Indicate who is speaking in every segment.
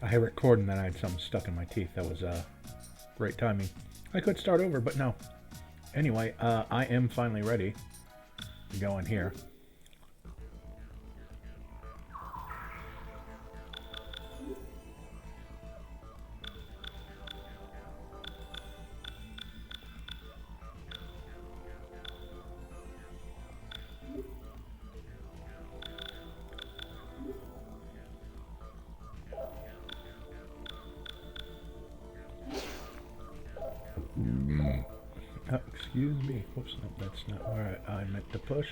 Speaker 1: I hit record and then I had something stuck in my teeth. That was great timing. I could start over, but no. Anyway, I am finally ready to go in here. Excuse me. Whoops, no, that's not where I meant to push.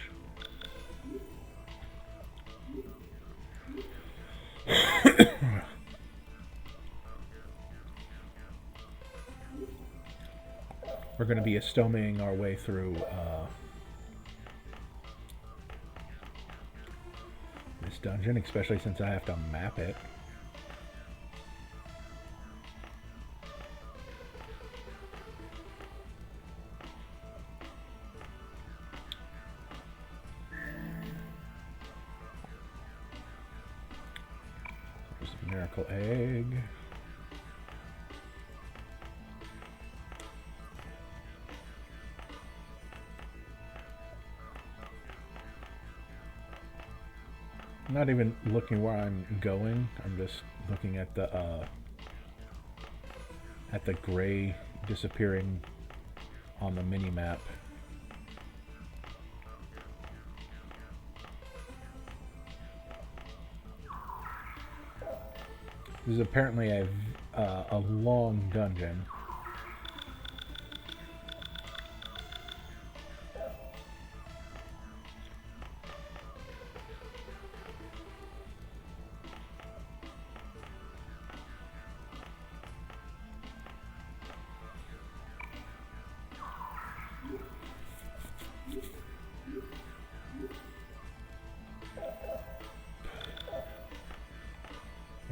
Speaker 1: We're going to be Estomaing our way through this dungeon, especially since I have to map it. There's a miracle egg. I'm not even looking where I'm going. I'm just looking at the gray disappearing on the mini map. This is apparently a long dungeon.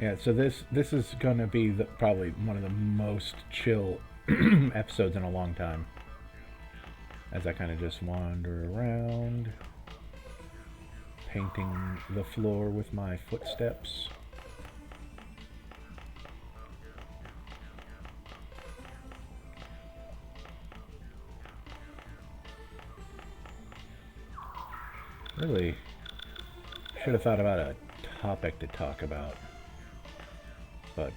Speaker 1: Yeah, so this is gonna be probably one of the most chill episodes in a long time. As I kind of just wander around, painting the floor with my footsteps. Really should have thought about a topic to talk about. But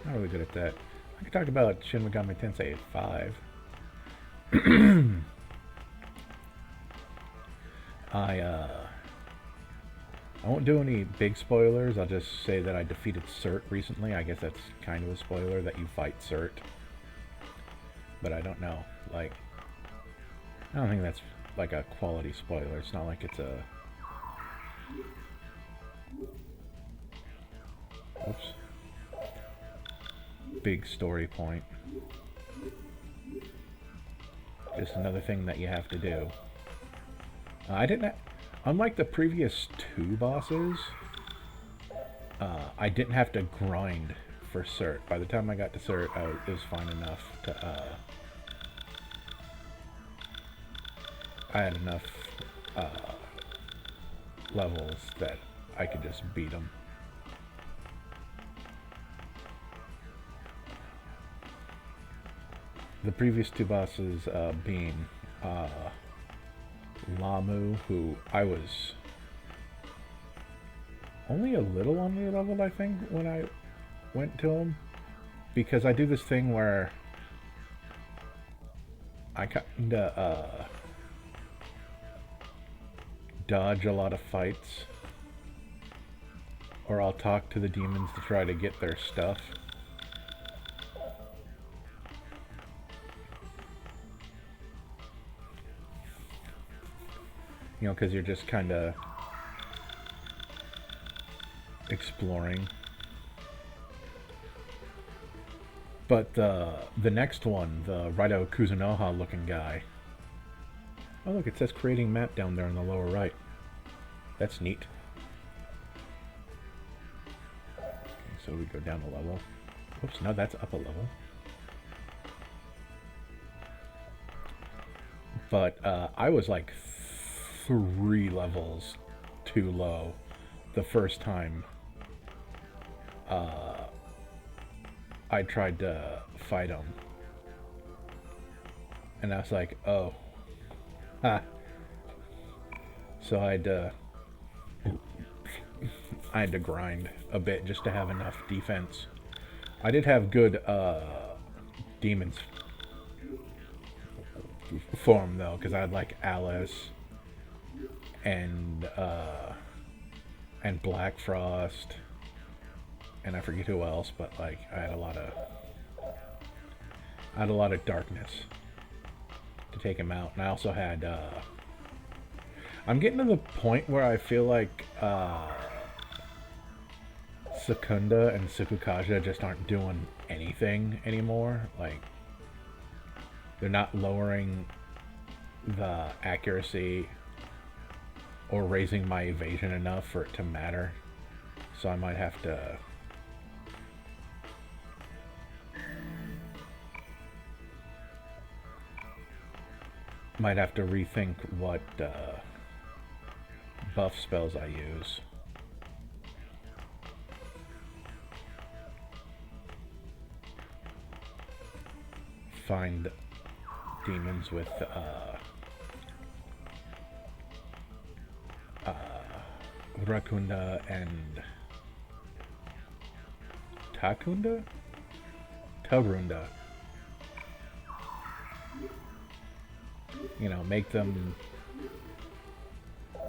Speaker 1: not really good at that. I could talk about Shin Megami Tensei 5. I won't do any big spoilers. I'll just say that I defeated Cert recently. I guess that's kind of a spoiler that you fight Cert. But I don't know. Like, I don't think that's like a quality spoiler. It's not like it's a... Oops. Big story point. Just another thing that you have to do. I didn't... Unlike the previous two bosses, I didn't have to grind for Cert. By the time I got to Cert, it was fine enough to... I had enough levels that I could just beat them. The previous two bosses being Lamu, who I was only a little underleveled, I think, when I went to him. Because I do this thing where I kinda dodge a lot of fights. Or I'll talk to the demons to try to get their stuff. You know, because you're just kind of exploring. But the next one, the Raido Kuzunoha looking guy. Oh look, it says creating map down there in the lower right. That's neat. Okay, so we go down a level. Oops, no, that's up a level. But I was like 3 levels too low the first time I tried to fight him. And I was like, oh. Ha. So I had to grind a bit just to have enough defense. I did have good demons form though, because I had like Alice and Black Frost, and I forget who else, but like I had a lot of darkness to take him out, and I also had. I'm getting to the point where I feel like Secunda and Tsukukaja just aren't doing anything anymore. Like, they're not lowering the accuracy or raising my evasion enough for it to matter. So I might have to rethink what buff spells I use. Find demons with Rakunda and Takunda? Tarunda. You know, make them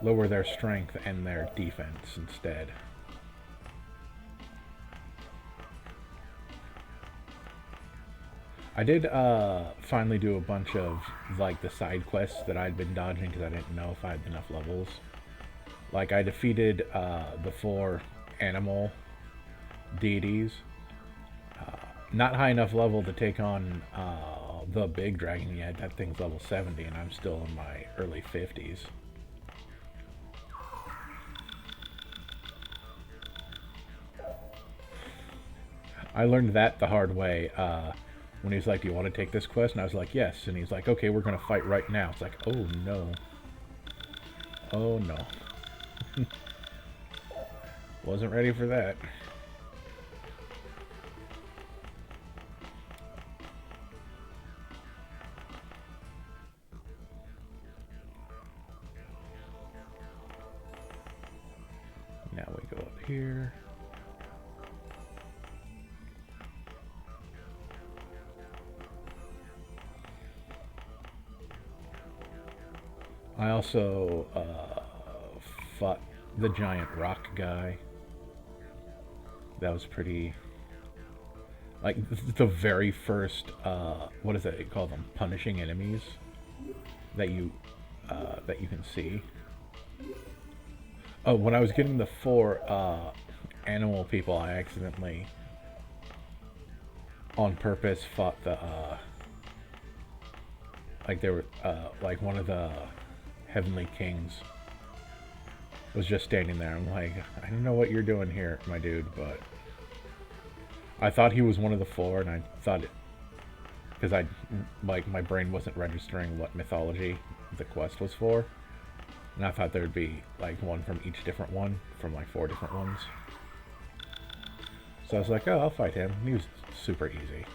Speaker 1: lower their strength and their defense instead. I did finally do a bunch of like the side quests that I'd been dodging because I didn't know if I had enough levels. Like I defeated the 4 animal deities. Not high enough level to take on the big dragon yet. That thing's level 70 and I'm still in my early 50s. I learned that the hard way when he's like, do you want to take this quest? And I was like, yes. And he's like, okay, we're going to fight right now. It's like, oh no. Oh no. Wasn't ready for that. Now we go up here. I also fought the giant rock guy. That was pretty... Like, the very first, what is that you call them? Punishing enemies that you can see. Oh, when I was getting the 4 animal people, I accidentally, on purpose, fought the, like they were, like one of the Heavenly Kings was just standing there. I'm like, I don't know what you're doing here, my dude, but I thought he was one of the 4, and I thought it, because like, my brain wasn't registering what mythology the quest was for, and I thought there'd be, like, one from each different one, from, like, 4 different ones. So I was like, oh, I'll fight him. He was super easy.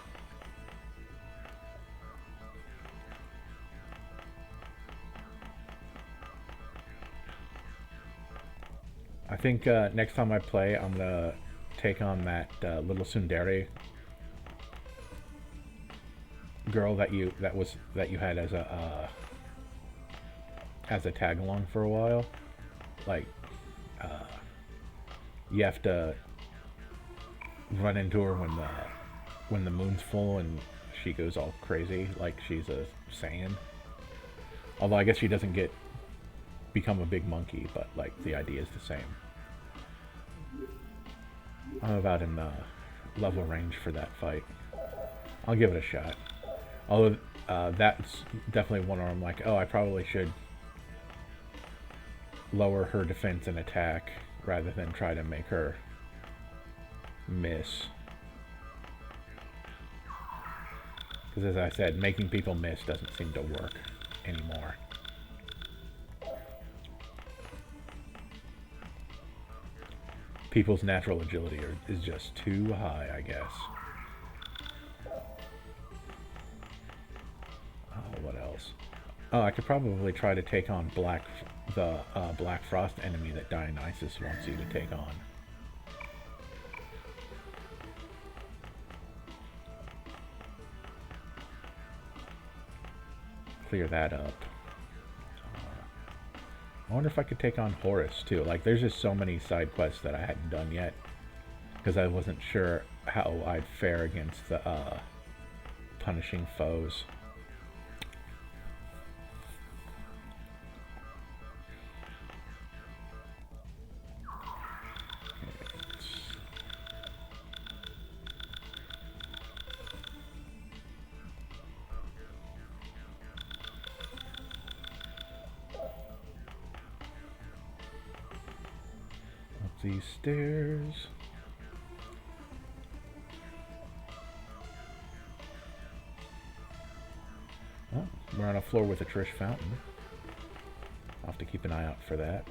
Speaker 1: I think next time I play, I'm gonna take on that little tsundere girl that you had as a tag along for a while. Like, you have to run into her when the moon's full and she goes all crazy like she's a Saiyan. Although I guess she doesn't become a big monkey, but like the idea is the same. I'm about in the level range for that fight. I'll give it a shot. Although that's definitely one where I'm like, oh, I probably should lower her defense and attack rather than try to make her miss. Because as I said, making people miss doesn't seem to work anymore. people's natural agility is just too high, I guess. Oh, what else? Oh, I could probably try to take on the Black Frost enemy that Dionysus wants you to take on. Clear that up. I wonder if I could take on Horus too. Like, there's just so many side quests that I hadn't done yet because I wasn't sure how I'd fare against the punishing foes. These stairs. Oh, we're on a floor with a Trish fountain. I'll have to keep an eye out for that.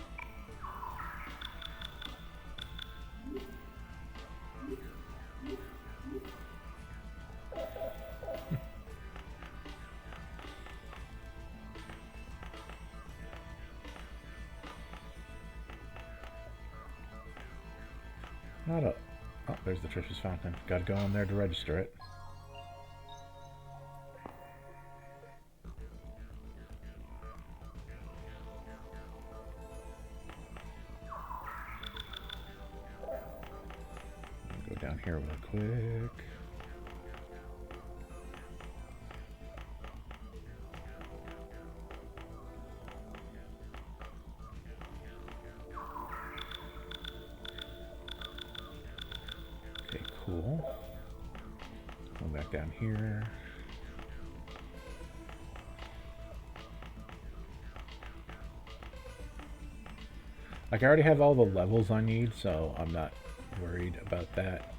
Speaker 1: Not a... Oh, there's the Trish's fountain. Gotta go in there to register it. Go down here real quick. Cool. Go back down here. Like, I already have all the levels I need, so I'm not worried about that.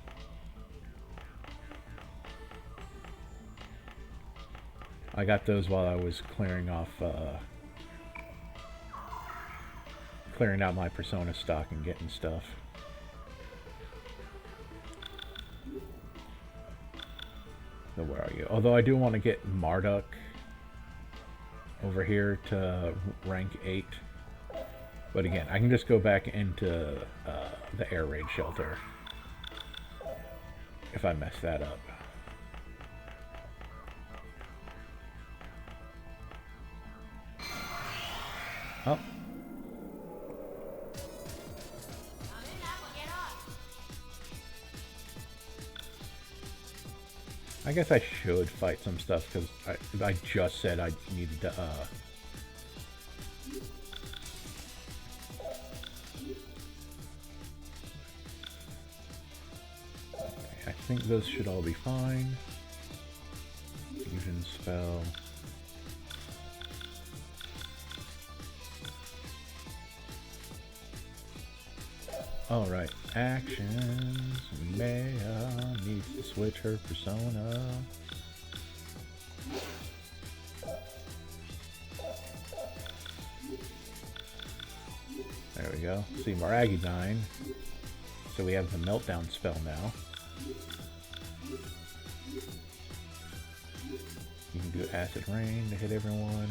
Speaker 1: I got those while I was clearing off, clearing out my Persona stock and getting stuff. So where are you? Although I do want to get Marduk over here to rank 8. But again, I can just go back into the air raid shelter if I mess that up. Oh. I guess I should fight some stuff because I just said I needed to I think those should all be fine. Fusion spell. Alright, actions. Maya needs to switch her persona. There we go. See, Maragidyne. So we have the meltdown spell now. You can do acid rain to hit everyone.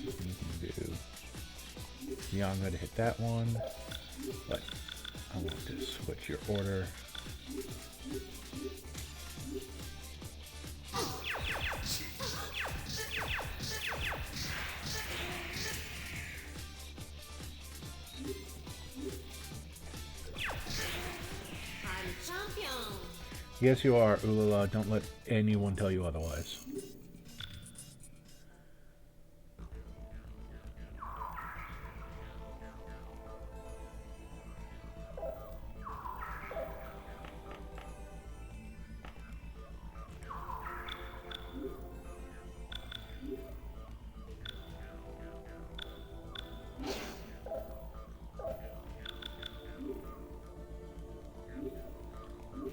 Speaker 1: You can do Yanga to hit that one, but I want to switch your order. Yes, you are, Ulala. Don't let anyone tell you otherwise.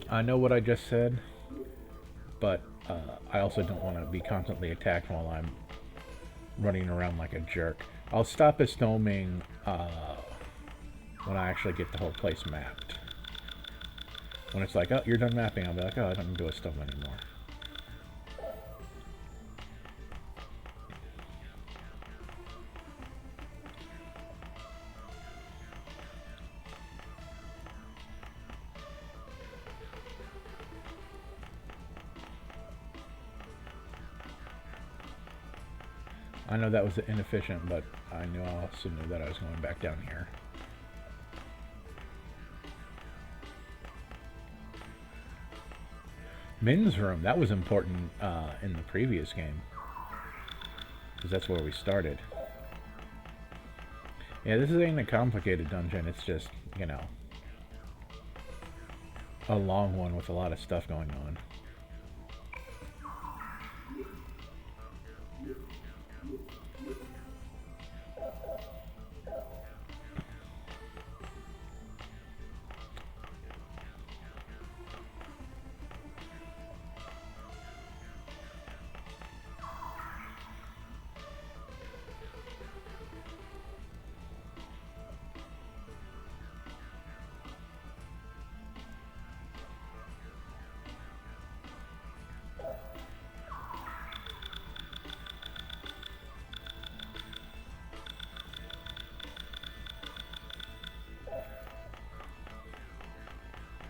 Speaker 1: I know what I just said, but I also don't want to be constantly attacked while I'm running around like a jerk. I'll stop Estoming when I actually get the whole place mapped. When it's like, oh, you're done mapping, I'll be like, oh, I don't need to Estoma anymore. I know that was inefficient, but I also knew that I was going back down here. Min's room, that was important in the previous game. Because that's where we started. Yeah, this ain't a complicated dungeon, it's just, you know, a long one with a lot of stuff going on.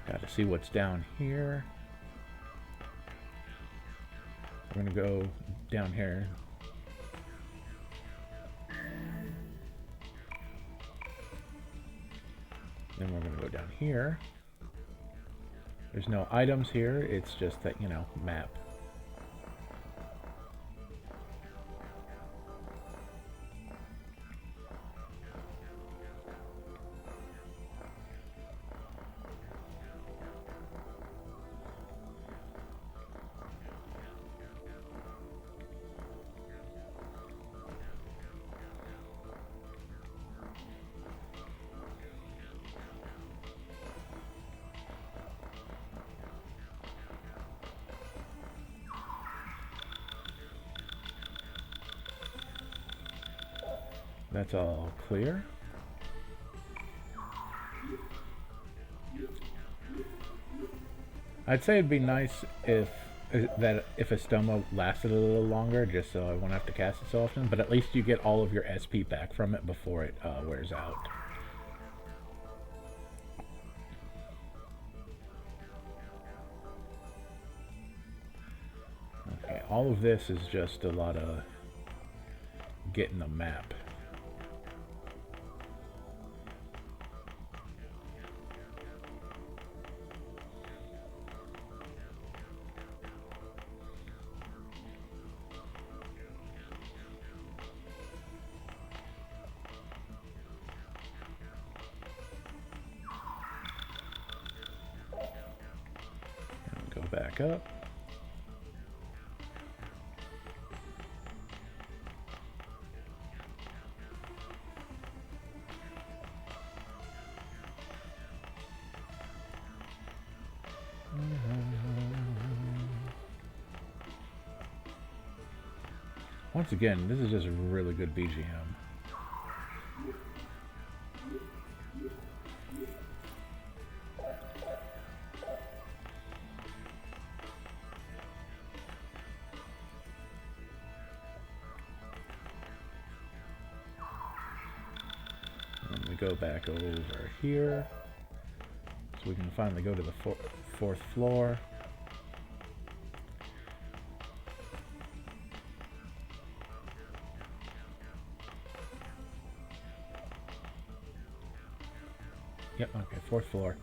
Speaker 1: Gotta see what's down here. We're gonna go down here. Then we're gonna go down here. There's no items here, it's just that, you know, map. That's all clear. I'd say it'd be nice if Estoma lasted a little longer, just so I won't have to cast it so often. But at least you get all of your SP back from it before it wears out. Okay, all of this is just a lot of getting a map. Go back up. Once again, this is just a really good BGM. And we go back over here, so we can finally go to the fourth floor. Yep, okay, fourth floor.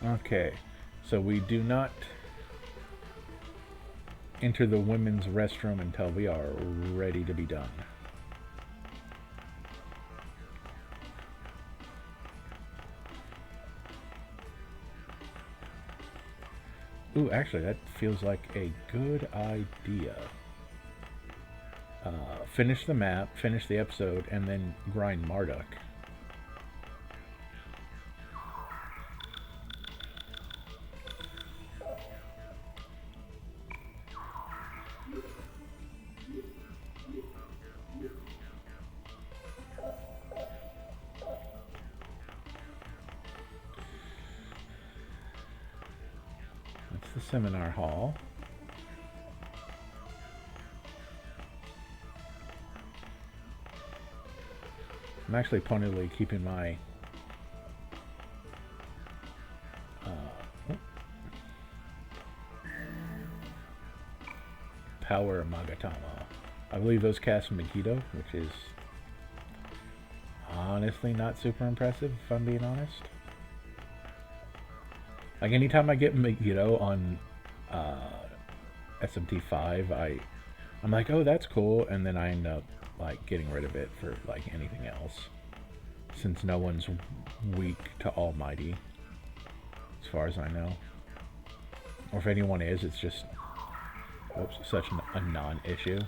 Speaker 1: Okay, so we do not enter the women's restroom until we are ready to be done. Ooh, actually, that feels like a good idea. Finish the map, finish the episode, and then grind Marduk. the seminar hall. I'm actually pointedly keeping my Power Magatama. I believe those cast Megiddo, which is honestly not super impressive, if I'm being honest. Like, anytime I get Megiddo on SMT5, I'm like, oh, that's cool, and then I end up like getting rid of it for like anything else, since no one's weak to Almighty, as far as I know. Or if anyone is, it's just, oops, such a non-issue.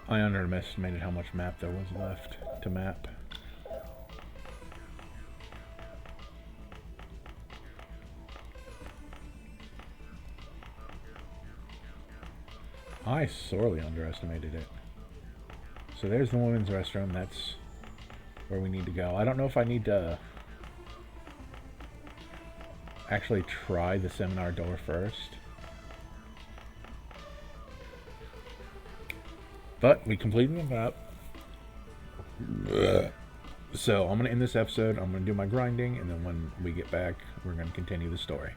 Speaker 1: I underestimated how much map there was left to map. I sorely underestimated it. So there's the women's restroom. That's where we need to go. I don't know if I need to actually try the seminar door first. But we completed the map. So I'm going to end this episode. I'm going to do my grinding, and then when we get back, we're going to continue the story.